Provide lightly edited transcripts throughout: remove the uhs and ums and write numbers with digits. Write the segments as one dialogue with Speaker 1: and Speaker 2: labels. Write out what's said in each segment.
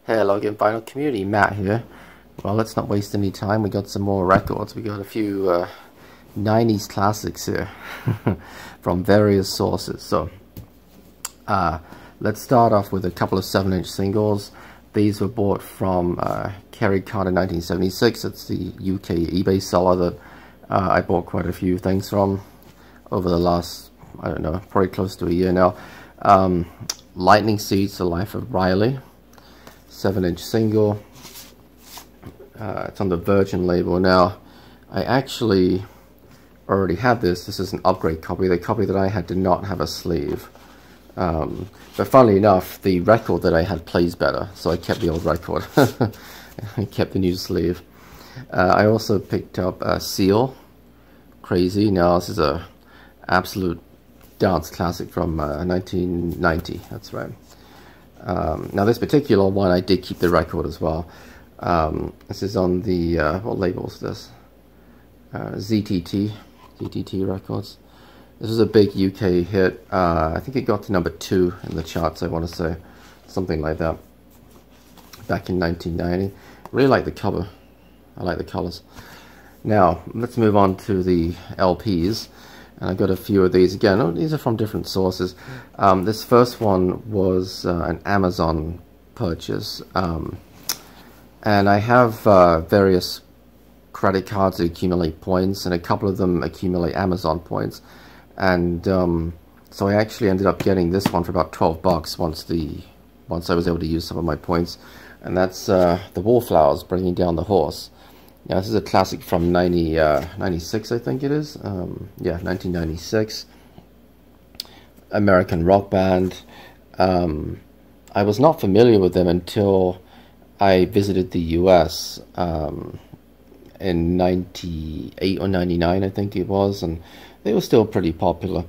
Speaker 1: Hello again, Final Community, Matt here. Well, let's not waste any time. We got some more records. We got a few 90s classics here from various sources. So let's start off with a couple of 7-inch singles. These were bought from Kerry Carter 1976. It's the UK eBay seller that I bought quite a few things from over the last, I don't know, probably close to a year now. Lightning Seeds, The Life of Riley. 7-inch single. It's on the Virgin label. Now, I actually already had this. This is an upgrade copy. The copy that I had did not have a sleeve. But funnily enough, the record that I had plays better, so I kept the old record. I kept the new sleeve. I also picked up Seal, Crazy. Now, this is a absolute dance classic from 1990. That's right. Now this particular one, I did keep the record as well. This is on the, what label is this? ZTT Records. This was a big UK hit. I think it got to number 2 in the charts, I want to say. Something like that. Back in 1990. Really like the cover. I like the colors. Now, let's move on to the LPs. And I got a few of these again. Oh, these are from different sources. This first one was an Amazon purchase, and I have various credit cards that accumulate points, and a couple of them accumulate Amazon points. And so I actually ended up getting this one for about 12 bucks once I was able to use some of my points, and that's the Wallflowers, Bringing Down the Horse. Now, this is a classic from 96, I think it is. Yeah, 1996. American rock band. I was not familiar with them until I visited the US in 98 or 99, I think it was, and they were still pretty popular.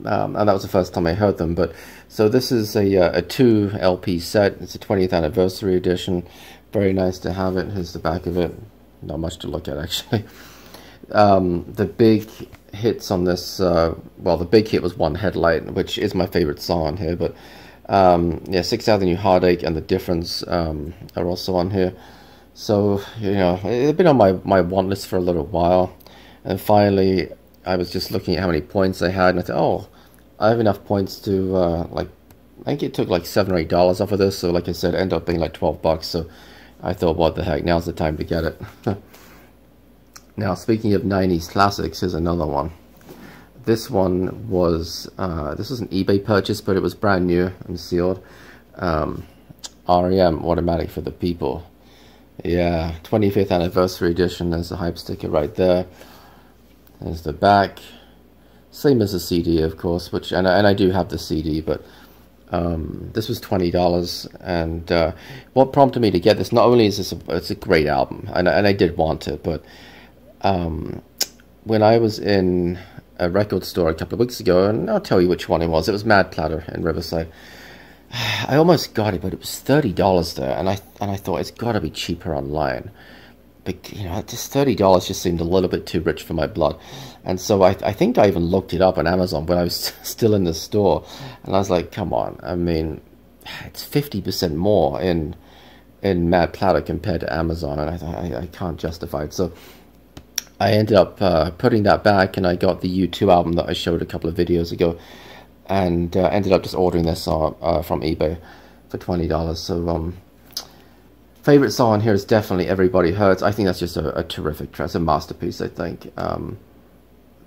Speaker 1: And that was the first time I heard them. But so this is a 2 LP set. It's a 20th anniversary edition. Very nice to have it. Here's the back of it. Not much to look at, actually. The big hits on this, well, the big hit was One Headlight, which is my favorite song on here. But yeah, 6th Avenue Heartache and The Difference are also on here. So, you know, it's been on my want list for a little while. And finally, I was just looking at how many points I had, and I thought, oh, I have enough points to, like, I think it took like $7 or $8 off of this. So, like I said, it ended up being like 12 bucks. So I thought, what the heck, now's the time to get it. Now, speaking of 90s classics, here's another one. This one was, this was an eBay purchase, but it was brand new and sealed. R.E.M, Automatic for the People. Yeah, 25th anniversary edition. There's the hype sticker right there. There's the back. Same as the CD, of course, which, and I do have the CD, but this was $20, and what prompted me to get this, not only is this it's a great album, and I did want it, but when I was in a record store a couple of weeks ago, and I'll tell you which one it was Mad Platter in Riverside, I almost got it, but it was $30 there, and I thought it's got to be cheaper online. But, you know, just $30 just seemed a little bit too rich for my blood. And so I think I even looked it up on Amazon when I was still in the store. And I was like, come on. I mean, it's 50% more in Mad Platter compared to Amazon. And I thought, I can't justify it. So I ended up putting that back, and I got the U2 album that I showed a couple of videos ago. And ended up just ordering this from eBay for $20. So, favorite song on here is definitely Everybody Hurts. I think that's just a terrific track. It's a masterpiece, I think.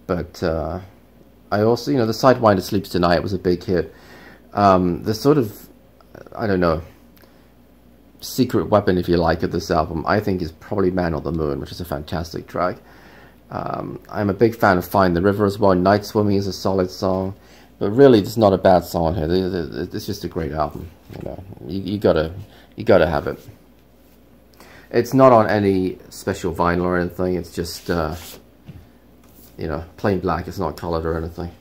Speaker 1: But I also, you know, the Sidewinder Sleeps Tonight was a big hit. The sort of, I don't know, secret weapon, if you like, of this album, I think is probably Man on the Moon, which is a fantastic track. I'm a big fan of Find the River as well. Night Swimming is a solid song. But really, it's not a bad song here. It's just a great album. You know, you gotta have it. It's not on any special vinyl or anything. It's just, you know, plain black. It's not colored or anything.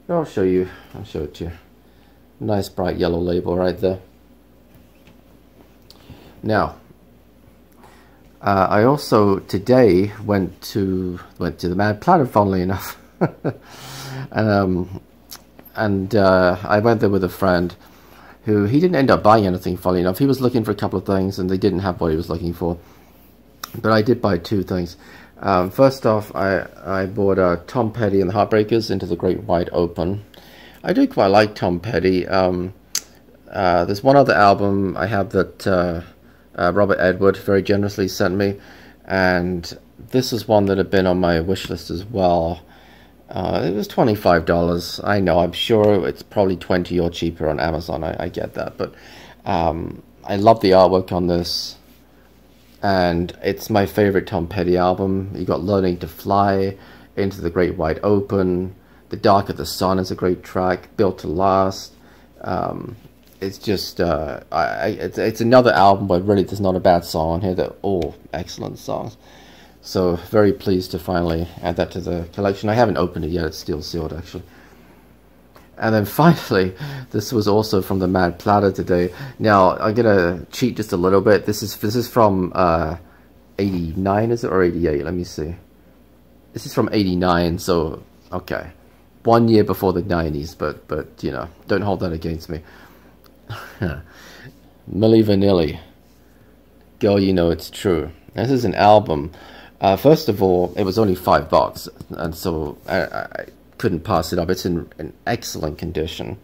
Speaker 1: I'll show it to you. Nice bright yellow label right there. Now, I also today went to the Mad Platter, funnily enough. And I went there with a friend, who he didn't end up buying anything, funny enough. He was looking for a couple of things, and they didn't have what he was looking for. But I did buy two things. First off, I bought Tom Petty and the Heartbreakers, Into the Great Wide Open. I do quite like Tom Petty. There's one other album I have that Robert Edward very generously sent me, and this is one that had been on my wish list as well. It was $25. I know, I'm sure it's probably 20 or cheaper on Amazon. I get that, but I love the artwork on this, and it's my favorite Tom Petty album. You got Learning to Fly, Into the Great Wide Open, The Dark of the Sun is a great track, Built to Last. It's just it's another album where really there's not a bad song on here. They're all excellent songs. So very pleased to finally add that to the collection. I haven't opened it yet, it's still sealed actually. And then finally, this was also from the Mad Platter today. Now I'm gonna cheat just a little bit. This is from 89, is it, or 88? Let me see. This is from 89, so okay, 1 year before the 90s, but you know, don't hold that against me. Milli Vanilli, Girl You Know It's True. This is an album. First of all, it was only $5, and so I couldn't pass it up. It's in excellent condition.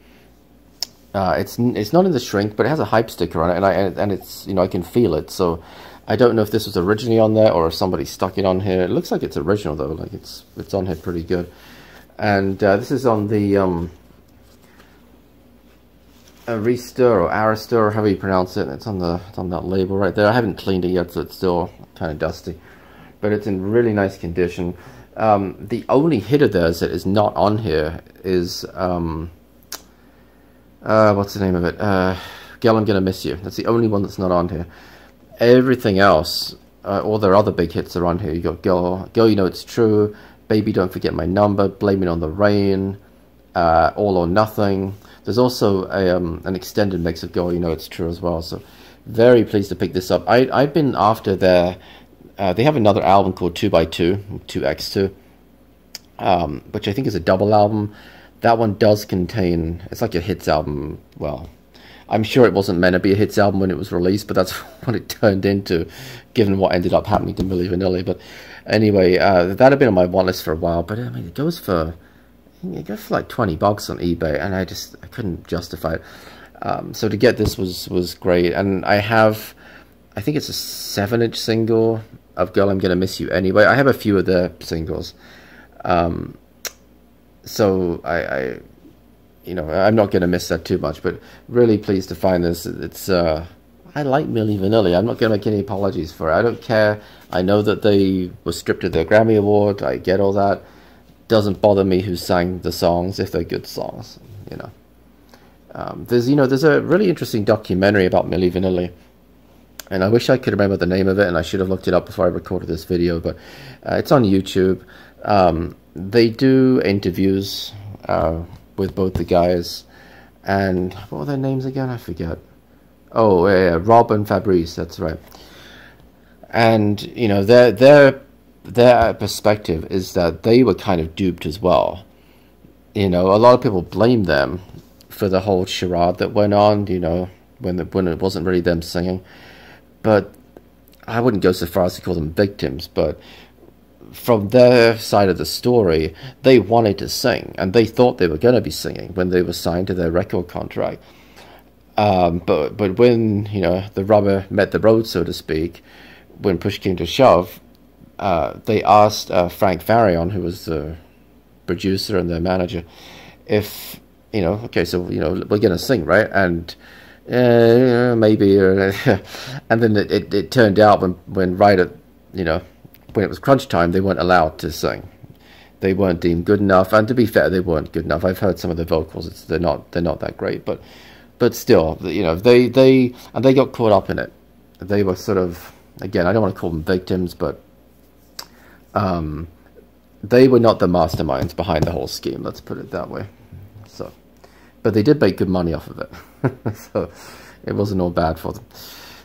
Speaker 1: It's not in the shrink, but it has a hype sticker on it, and it's, you know, I can feel it. So I don't know if this was originally on there or if somebody stuck it on here. It looks like it's original though. Like it's on here pretty good. And this is on the Restir or Aristir, or however you pronounce it. It's on that label right there. I haven't cleaned it yet, so it's still kind of dusty, but it's in really nice condition. The only hit of theirs that is not on here is what's the name of it? Girl, I'm Gonna Miss You. That's the only one that's not on here. Everything else, all their other big hits are on here. You got Girl You Know It's True, Baby Don't Forget My Number, Blame It on the Rain, All or Nothing. There's also an extended mix of Girl You Know It's True as well. So very pleased to pick this up. I've been after their, they have another album called 2x2, 2x2, which I think is a double album. That one does contain, it's like a hits album. Well, I'm sure it wasn't meant to be a hits album when it was released, but that's what it turned into, given what ended up happening to Milli Vanilli. But anyway, that had been on my want list for a while, but I mean, it goes for like $20 on eBay, and I couldn't justify it. So to get this was great. And I think it's a 7-inch single of Girl, I'm Gonna Miss You Anyway. I have a few of their singles. So you know, I'm not gonna miss that too much, but really pleased to find this. It's I like Milli Vanilli. I'm not gonna make any apologies for it. I don't care. I know that they were stripped of their Grammy Award. I get all that. Doesn't bother me who sang the songs if they're good songs, you know. There's a really interesting documentary about Milli Vanilli, and I wish I could remember the name of it, and I should have looked it up before I recorded this video, but it's on YouTube. They do interviews with both the guys, and what were their names again? I forget. Oh, yeah, Rob and Fabrice, that's right. And, you know, their perspective is that they were kind of duped as well. You know, a lot of people blame them for the whole charade that went on, you know, when it wasn't really them singing. But I wouldn't go so far as to call them victims, but from their side of the story, they wanted to sing, and they thought they were going to be singing when they were signed to their record contract. But when, you know, the rubber met the road, so to speak, when push came to shove, they asked Frank Farian, who was the producer and their manager, if, you know, okay, so, you know, we're going to sing, right? And maybe, and then it turned out when right at, you know, when it was crunch time, they weren't allowed to sing. They weren't deemed good enough, and to be fair, they weren't good enough. I've heard some of the vocals; they're not that great, but still, you know, they got caught up in it. They were sort of, again, I don't want to call them victims, but they were not the masterminds behind the whole scheme. Let's put it that way. So, but they did make good money off of it, so it wasn't all bad for them.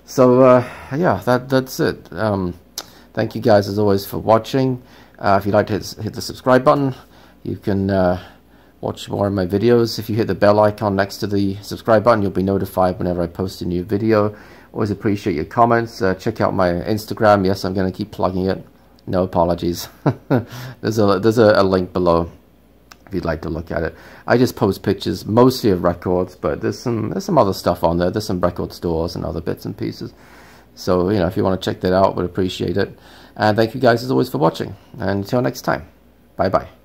Speaker 1: So yeah, that's it. Thank you guys, as always, for watching. If you'd like to hit the subscribe button, you can watch more of my videos. If you hit the bell icon next to the subscribe button, you'll be notified whenever I post a new video. Always appreciate your comments. Check out my Instagram. Yes, I'm going to keep plugging it. No apologies. There's a link below if you'd like to look at it. I just post pictures mostly of records, but there's some other stuff on there. There's some record stores and other bits and pieces. So, you know, if you want to check that out, would appreciate it. And thank you guys as always for watching. And until next time, bye bye.